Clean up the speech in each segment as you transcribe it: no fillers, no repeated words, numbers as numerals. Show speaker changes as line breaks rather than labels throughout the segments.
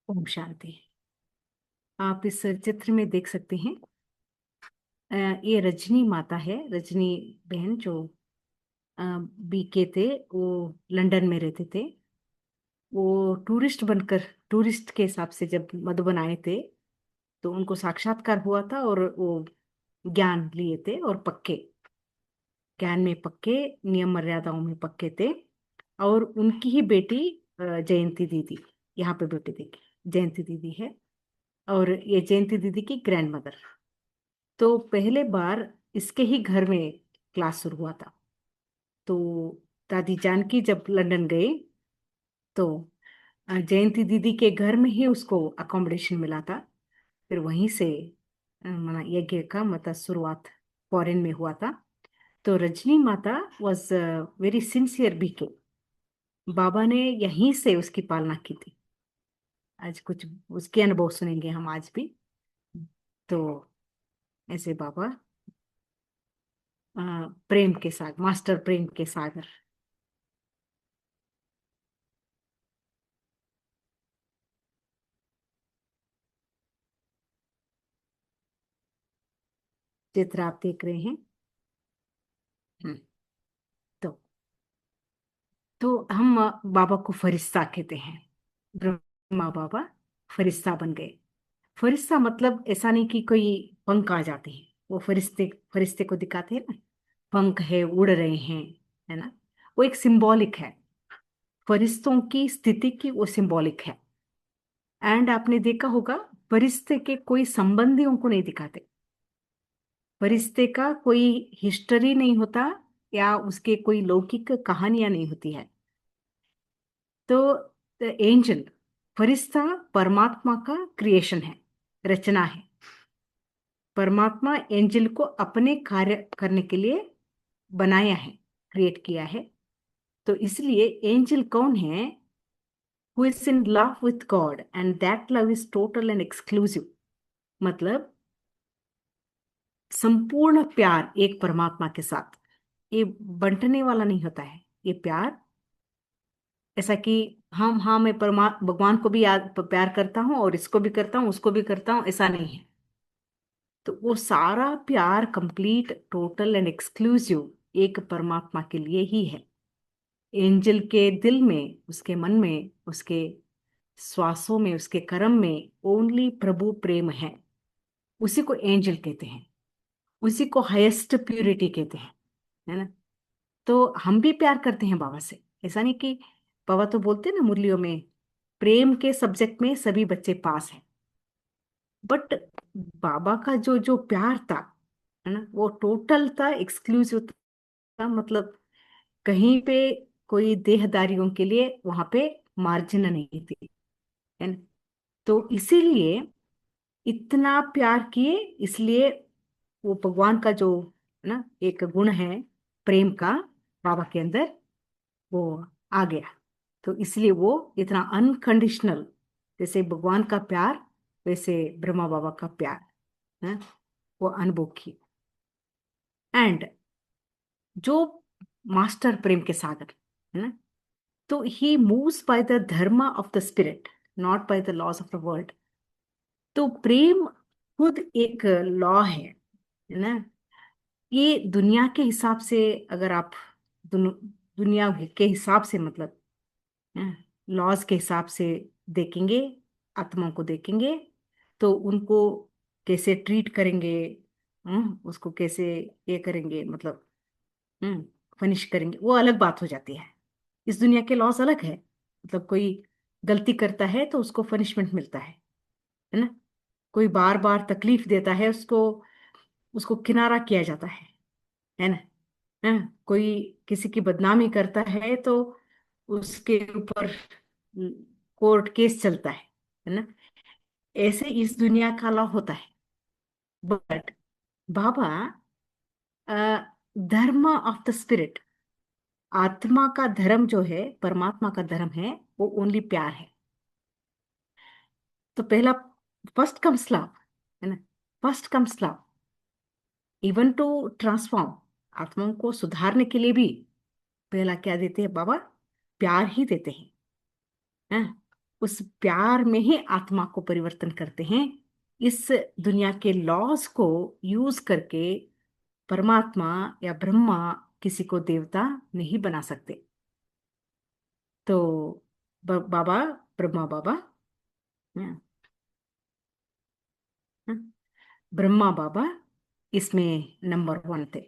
ओम शांति। आप इस चित्र में देख सकते हैं। ये रजनी माता है, रजनी बहन जो बीके थे। वो लंदन में रहते थे। वो टूरिस्ट बनकर, टूरिस्ट के हिसाब से जब मधुबन आए थे तो उनको साक्षात्कार हुआ था और वो ज्ञान लिए थे और पक्के, ज्ञान में पक्के, नियम मर्यादाओं में पक्के थे। और उनकी ही बेटी जयंती दीदी, यहाँ पे बेटी देखी जयंती दीदी है। और ये जयंती दीदी की ग्रैंड मदर। तो पहले बार इसके ही घर में क्लास शुरू हुआ था। तो दादी जानकी जब लंदन गए तो जयंती दीदी के घर में ही उसको अकोमोडेशन मिला था। फिर वहीं से माना यज्ञ का मतलब शुरुआत फॉरेन में हुआ था। तो रजनी माता वॉज वेरी सिंसियर बीके। बाबा ने यहीं से उसकी पालना की थी। आज कुछ उसके अनुभव सुनेंगे हम आज भी। तो ऐसे बाबा प्रेम के सागर, मास्टर प्रेम के सागर। चित्र आप देख रहे हैं। हम्म, तो हम बाबा को फरिश्ता कहते हैं। ब्रह्मा बाबा फरिश्ता बन गए। फरिश्ता मतलब ऐसा नहीं कि कोई पंख आ जाते हैं। वो फरिश्ते फरिश्ते को दिखाते हैं ना, पंख है, उड़ रहे हैं, है ना। वो एक सिंबॉलिक है, फरिश्तों की स्थिति की वो सिंबॉलिक है। एंड आपने देखा होगा, फरिश्ते के कोई संबंधियों को नहीं दिखाते। फरिश्ते का कोई हिस्ट्री नहीं होता या उसके कोई लौकिक कहानियां नहीं होती है। तो एंजल, फरिश्ता परमात्मा का क्रिएशन है, रचना है। परमात्मा एंजल को अपने कार्य करने के लिए बनाया है, क्रिएट किया है। तो इसलिए एंजल कौन है? Who is in love with God and that love is total and exclusive. मतलब संपूर्ण प्यार एक परमात्मा के साथ, ये बंटने वाला नहीं होता है। ये प्यार ऐसा कि हम, हाँ मैं परमा भगवान को भी याद प्यार करता हूँ और इसको भी करता हूँ उसको भी करता हूँ, ऐसा नहीं है। तो वो सारा प्यार कंप्लीट, टोटल एंड एक्सक्लूसिव एक परमात्मा के लिए ही है। एंजल के दिल में, उसके मन में, उसके श्वासों में, उसके कर्म में ओनली प्रभु प्रेम है। उसी को एंजल कहते हैं, उसी को हाईएस्ट प्यूरिटी कहते हैं, है ना। तो हम भी प्यार करते हैं बाबा से। ऐसा नहीं कि, बाबा तो बोलते हैं ना मुरलियों में, प्रेम के सब्जेक्ट में सभी बच्चे पास हैं। बट बाबा का जो जो प्यार था, है ना, वो टोटल था, एक्सक्लूसिव था। मतलब कहीं पे कोई देहदारियों के लिए वहां पे मार्जिन नहीं थी, है ना। तो इसीलिए इतना प्यार किए, इसलिए वो भगवान का जो, है ना, एक गुण है प्रेम का, बाबा के अंदर वो आ गया। तो इसलिए वो इतना अनकंडीशनल, जैसे भगवान का प्यार वैसे ब्रह्मा बाबा का प्यार है, वो अनुभव की। एंड जो मास्टर प्रेम के सागर, है ना, तो he moves by the dharma of the spirit, not by the laws of the world. तो प्रेम खुद एक लॉ है ना। ये दुनिया के हिसाब से, अगर आप दुनिया के हिसाब से मतलब लॉज के हिसाब से देखेंगे, आत्माओं को देखेंगे, तो उनको कैसे ट्रीट करेंगे, उसको कैसे ये करेंगे, मतलब फनिश करेंगे, वो अलग बात हो जाती है। इस दुनिया के लॉज अलग है। मतलब कोई गलती करता है तो उसको पनिशमेंट मिलता है ना। कोई बार बार तकलीफ देता है, उसको उसको किनारा किया जाता है ना। कोई किसी की बदनामी करता है तो उसके ऊपर कोर्ट केस चलता है ना। ऐसे इस दुनिया का लॉ होता है। बट बाबा, धर्म ऑफ द स्पिरिट, आत्मा का धर्म जो है, परमात्मा का धर्म है, वो ओनली प्यार है। तो पहला, फर्स्ट कम्स लव, है ना। First comes love, even to transform, आत्माओं को सुधारने के लिए भी पहला क्या देते हैं बाबा? प्यार ही देते हैं। उस प्यार में ही आत्मा को परिवर्तन करते हैं। इस दुनिया के लॉज को यूज करके परमात्मा या ब्रह्मा किसी को देवता नहीं बना सकते। तो बाबा, ब्रह्मा बाबा, हाँ, हाँ, ब्रह्मा बाबा इसमें नंबर वन थे।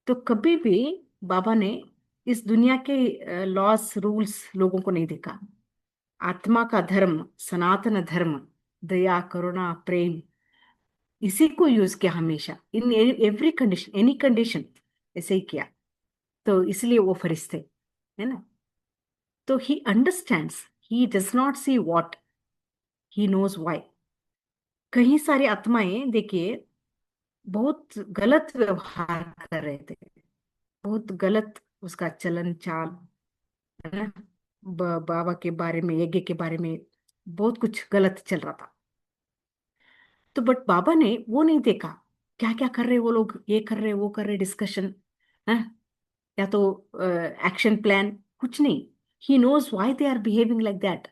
तो कभी भी बाबा ने इस दुनिया के लॉस रूल्स लोगों को नहीं देखा। आत्मा का धर्म, सनातन धर्म, दया, करुणा, प्रेम, इसी को यूज किया हमेशा, in every condition, any condition, ऐसे ही किया। तो इसलिए वो फरिश्ते, है ना। तो he understands, he does not see what, he knows why. कई सारी आत्माएं देखिए बहुत गलत व्यवहार कर रहे थे, बहुत गलत उसका चलन चाल, है ना। बाबा के बारे में, यज्ञ के बारे में बहुत कुछ गलत चल रहा था। तो बट बाबा ने वो नहीं देखा, क्या क्या कर रहे वो लोग, ये कर रहे वो कर रहे, डिस्कशन है या तो एक्शन प्लान, कुछ नहीं। He knows why they are behaving like that.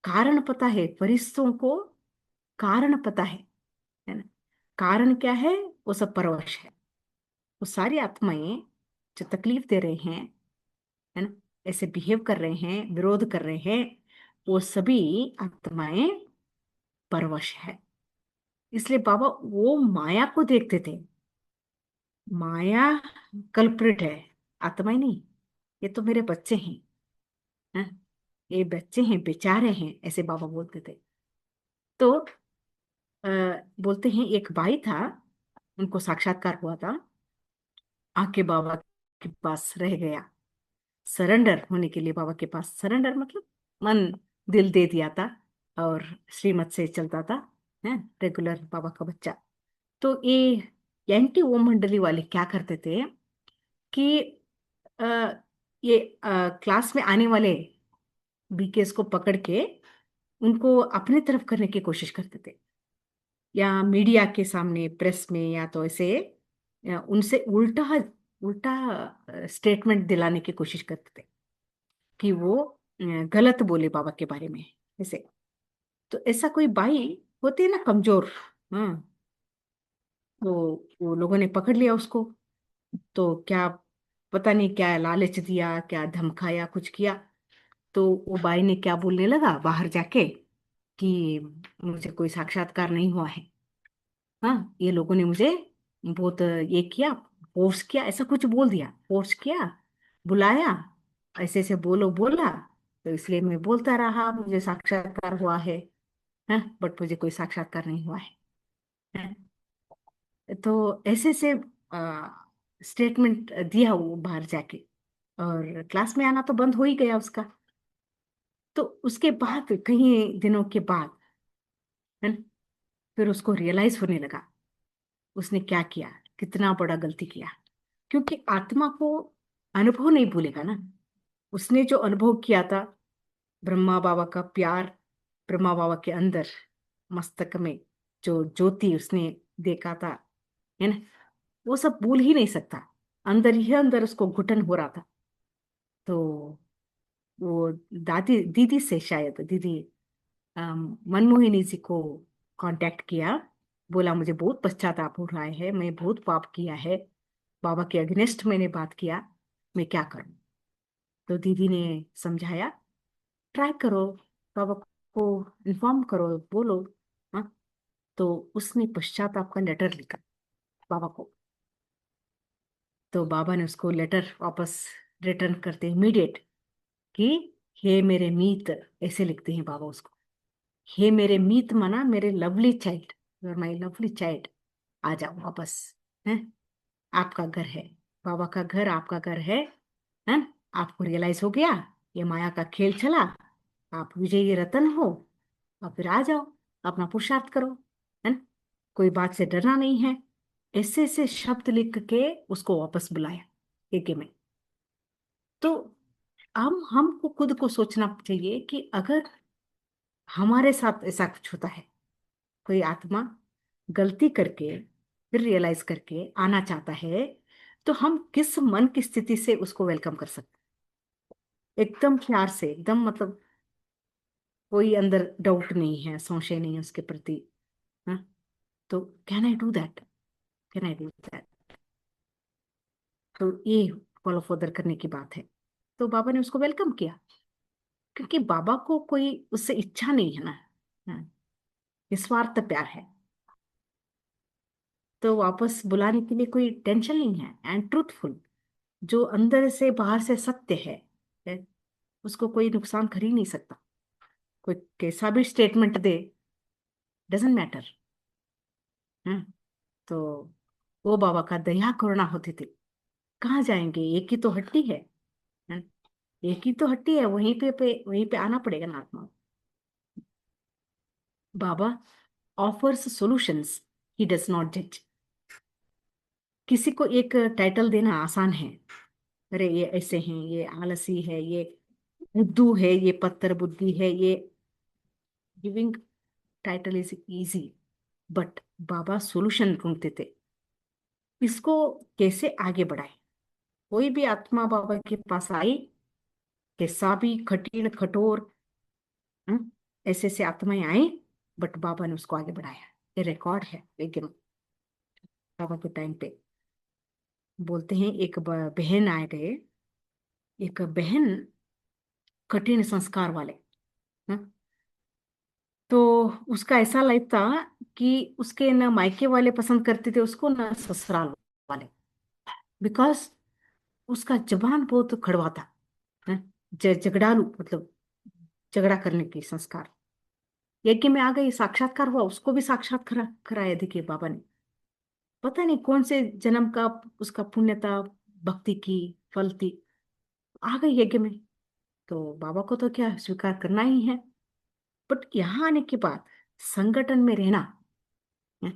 कारण पता है फरिश्तों को, कारण पता है ना। कारण क्या है? वो सब परवश है। वो सारी आत्माएं जो तकलीफ दे रहे हैं, है ना, ऐसे बिहेव कर रहे हैं, विरोध कर रहे हैं, वो सभी आत्माएं परवश है। इसलिए बाबा वो माया को देखते थे। माया कल्प्रिट है, आत्मा ही नहीं। ये तो मेरे बच्चे हैं, हैं? ये बच्चे हैं, बेचारे हैं, ऐसे बाबा बोलते थे। तो अ, बोलते हैं एक भाई था, उनको साक्षात्कार हुआ था, आके बाबा के पास रह गया, सरेंडर होने के लिए बाबा के पास। सरेंडर मतलब मन दिल दे दिया था और श्रीमत से चलता था, है, रेगुलर बाबा का बच्चा। तो ये एंटी ओम मंडली वाले क्या करते थे कि अ, ये क्लास में आने वाले बीकेस को पकड़ के उनको अपने तरफ करने की कोशिश करते थे, या मीडिया के सामने, प्रेस में, या तो ऐसे उनसे उल्टा उल्टा स्टेटमेंट दिलाने की कोशिश करते थे कि वो गलत बोले बाबा के बारे में, ऐसे। तो ऐसा कोई बाई होती है ना, कमजोर, हाँ, तो वो लोगों ने पकड़ लिया उसको। तो क्या, पता नहीं क्या लालच दिया, क्या धमकाया, कुछ किया। तो वो बाई ने क्या बोलने लगा बाहर जाके कि मुझे कोई साक्षात्कार नहीं हुआ है, हाँ, ये लोगों ने मुझे बहुत ये किया, फोर्स किया, ऐसा कुछ बोल दिया, फोर्स किया, बुलाया, ऐसे ऐसे बोलो बोला। तो इसलिए मैं बोलता रहा मुझे साक्षात्कार हुआ है, बट मुझे कोई साक्षात्कार नहीं हुआ है? तो ऐसे से स्टेटमेंट दिया वो बाहर जाके, और क्लास में आना तो बंद हो ही गया उसका। तो उसके बाद कई दिनों के बाद, है ना, फिर उसको रियलाइज होने लगा उसने क्या किया, कितना बड़ा गलती किया। क्योंकि आत्मा को अनुभव नहीं भूलेगा ना। उसने जो अनुभव किया था, ब्रह्मा बाबा का प्यार, ब्रह्मा बाबा के अंदर मस्तक में जो ज्योति उसने देखा था, है ना, वो सब भूल ही नहीं सकता। अंदर ही अंदर उसको घुटन हो रहा था। तो वो दादी दीदी से, शायद दीदी मनमोहिनी जी को कांटेक्ट किया, बोला मुझे बहुत पश्चाताप हो रहा है, मैं बहुत पाप किया है, बाबा के अगेंस्ट मैंने बात किया, मैं क्या करूं। तो दीदी ने समझाया, ट्राई करो, बाबा को इन्फॉर्म करो, बोलो, हाँ। तो उसने पश्चाताप का लेटर लिखा बाबा को। तो बाबा ने उसको लेटर वापस रिटर्न करते इमीडिएट कि हे मेरे मीत, ऐसे लिखते हैं बाबा उसको। हे मेरे मीत माना मेरे lovely child, you are my lovely child, आ जाओ वापस, है, आपका घर है, बाबा का घर आपका घर है ना? आपको रियलाइज हो गया ये माया का खेल चला, आप विजयी रतन हो, और फिर आ जाओ, अपना पुरुषार्थ करो, है ना, कोई बात से डरना नहीं है। ऐसे ऐसे शब्द लिख के उसको वापस बुलाया एके में। तो हमको खुद को सोचना चाहिए कि अगर हमारे साथ ऐसा कुछ होता है, कोई आत्मा गलती करके फिर रियलाइज करके आना चाहता है, तो हम किस मन की स्थिति से उसको वेलकम कर सकते हैं? एकदम प्यार से, एकदम मतलब कोई अंदर डाउट नहीं है, संशय नहीं है उसके प्रति। हाँ, तो can I do that, can I do that. तो ये फॉलो फर्दर करने की बात है। तो बाबा ने उसको वेलकम किया, क्योंकि बाबा को कोई उससे इच्छा नहीं है ना। हाँ, निस्वार्थ प्यार है। तो वापस बुलाने के लिए कोई टेंशन नहीं है, एंड ट्रूथफुल, जो अंदर से बाहर से सत्य है, उसको कोई नुकसान कर ही नहीं सकता। कोई कैसा भी स्टेटमेंट दे, डजेंट मैटर। हाँ, तो वो बाबा का दया करुणा होती थी। कहाँ जाएंगे, एक ही तो हट्टी है। हाँ, एक ही तो हट्टी है, वहीं पे आना पड़ेगा ना आत्मा। Baba offers solutions, he does not जज। किसी को एक टाइटल देना आसान है, अरे ये ऐसे हैं, ये आलसी है, ये बुद्धू है, ये पत्थर बुद्धि है, ये giving title is easy. But Baba solution ढूंढते थे, इसको कैसे आगे बढ़ाए। कोई भी आत्मा बाबा के पास आई, कैसा भी कठिन कठोर, हम्म, ऐसे ऐसे आत्माएं आई, बट बाबा ने उसको आगे बढ़ाया। ये रिकॉर्ड है लेकिन बाबा के टाइम पे। बोलते हैं एक बहन आए गए, एक बहन कठिन संस्कार वाले, हाँ? तो उसका ऐसा लाइफ था कि उसके न मायके वाले पसंद करते थे उसको, न ससुराल वाले। बिकॉज उसका जबान बहुत कड़वा था, हाँ? झगड़ालू, मतलब झगड़ा करने की संस्कार। यज्ञ में आ गई, साक्षात्कार हुआ, उसको भी साक्षात्कार कराया, देखिए बाबा ने। पता नहीं कौन से जन्म का उसका पुण्य था, भक्ति की फल थी, आ गई यज्ञ में। तो बाबा को तो क्या स्वीकार करना ही है। बट यहाँ आने के बाद संगठन में रहना, है,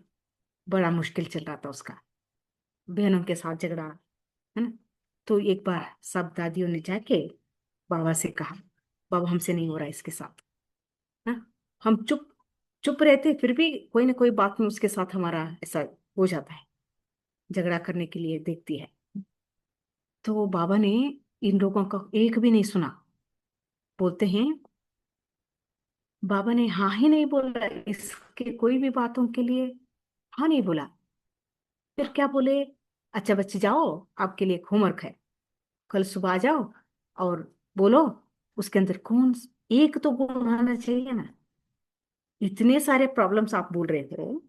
बड़ा मुश्किल चल रहा था उसका। बहनों के साथ झगड़ा, है ना। तो एक बार सब दादियों ने जाके बाबा से कहा, बाबा हमसे नहीं हो रहा इसके साथ, है। हम चुप चुप रहते, फिर भी कोई ना कोई बात में उसके साथ हमारा ऐसा हो जाता है, झगड़ा करने के लिए देखती है। तो बाबा ने इन लोगों का एक भी नहीं सुना। बोलते हैं बाबा ने हाँ ही नहीं बोला इसके कोई भी बातों के लिए, हाँ नहीं बोला। फिर क्या बोले, अच्छा बच्चे जाओ, आपके लिए एक होमवर्क है, कल सुबह आ जाओ और बोलो उसके अंदर कौन एक तो गुण आना चाहिए ना। इतने सारे प्रॉब्लम्स आप बोल रहे हो,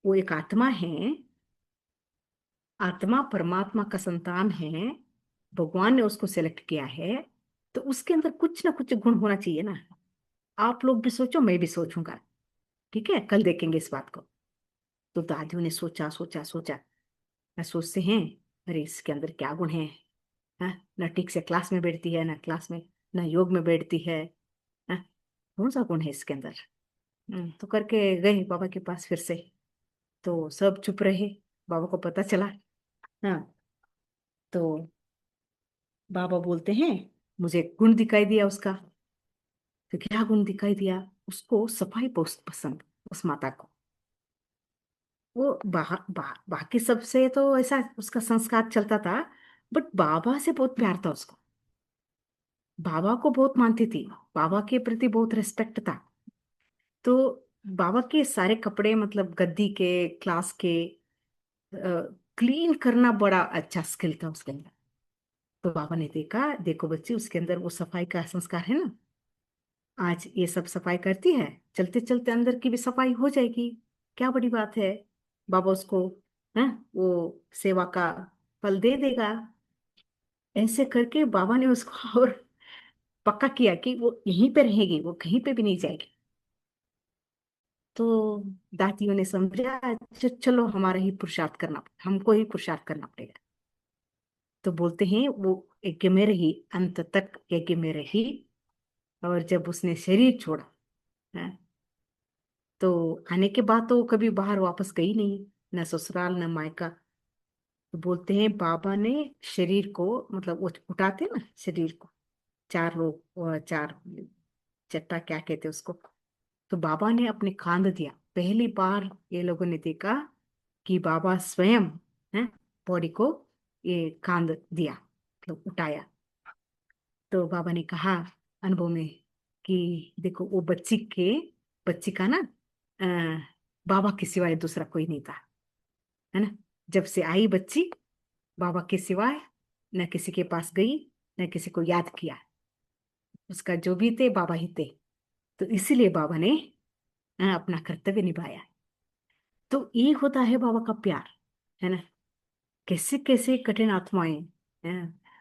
वो एक आत्मा है, आत्मा परमात्मा का संतान है, भगवान ने उसको सेलेक्ट किया है, तो उसके अंदर कुछ ना कुछ गुण होना चाहिए ना। आप लोग भी सोचो, मैं भी सोचूंगा, ठीक है, कल देखेंगे इस बात को। तो दादियों ने सोचा सोचा सोचा, ना सोचते हैं, अरे इसके अंदर क्या गुण है, हाँ? ना ठीक से क्लास में बैठती है, ना क्लास में, ना योग में बैठती है, हाँ? कौन सा गुण है इसके अंदर। तो करके गए बाबा के पास फिर से। तो सब चुप रहे, बाबा को पता चला। हाँ, तो बाबा बोलते हैं मुझे गुण दिखाई दिया उसका। तो क्या गुण दिखाई दिया, उसको सफाई बहुत पसंद, उस माता को। वो बाकी सबसे तो ऐसा उसका संस्कार चलता था, बट बाबा से बहुत प्यार था उसको। बाबा को बहुत मानती थी, बाबा के प्रति बहुत रिस्पेक्ट था। तो बाबा के सारे कपड़े, मतलब गद्दी के, क्लास के, क्लीन करना बड़ा अच्छा स्किल था उसके अंदर। तो बाबा ने देखा, देखो बच्ची, उसके अंदर वो सफाई का संस्कार है ना, आज ये सब सफाई करती है, चलते चलते अंदर की भी सफाई हो जाएगी, क्या बड़ी बात है। बाबा उसको, है, वो सेवा का फल दे देगा। ऐसे करके बाबा ने उसको और पक्का किया कि वो यहीं पे रहेगी, वो कहीं पे भी नहीं जाएगी। तो दादियों ने समझा, चलो हमारा ही पुरुषार्थ करना, हमको ही पुरुषार्थ करना पड़ेगा। तो बोलते हैं वो यज्ञ में रही, अंत तक यज्ञ में रही। और जब उसने शरीर छोड़ा, है, तो आने के बाद तो वो कभी बाहर वापस गई नहीं, न ससुराल न मायका। तो बोलते हैं बाबा ने शरीर को, मतलब वो उठाते ना शरीर को, चार लोग, वो चार चट्टा क्या कहते उसको, तो बाबा ने अपने कांध दिया। पहली बार ये लोगों ने देखा कि बाबा स्वयं, है, बॉडी को ये कांध दिया, मतलब उठाया। तो बाबा ने कहा अनुभव में कि देखो वो बच्ची का ना अ, बाबा के सिवाय दूसरा कोई नहीं था, है ना। जब से आई बच्ची, बाबा के सिवाय न किसी के पास गई, न किसी को याद किया। उसका जो भी थे बाबा ही थे। तो इसीलिए बाबा ने अपना कर्तव्य निभाया। तो ये होता है बाबा का प्यार, है ना। कैसे कैसे कठिन आत्माएं, हैं,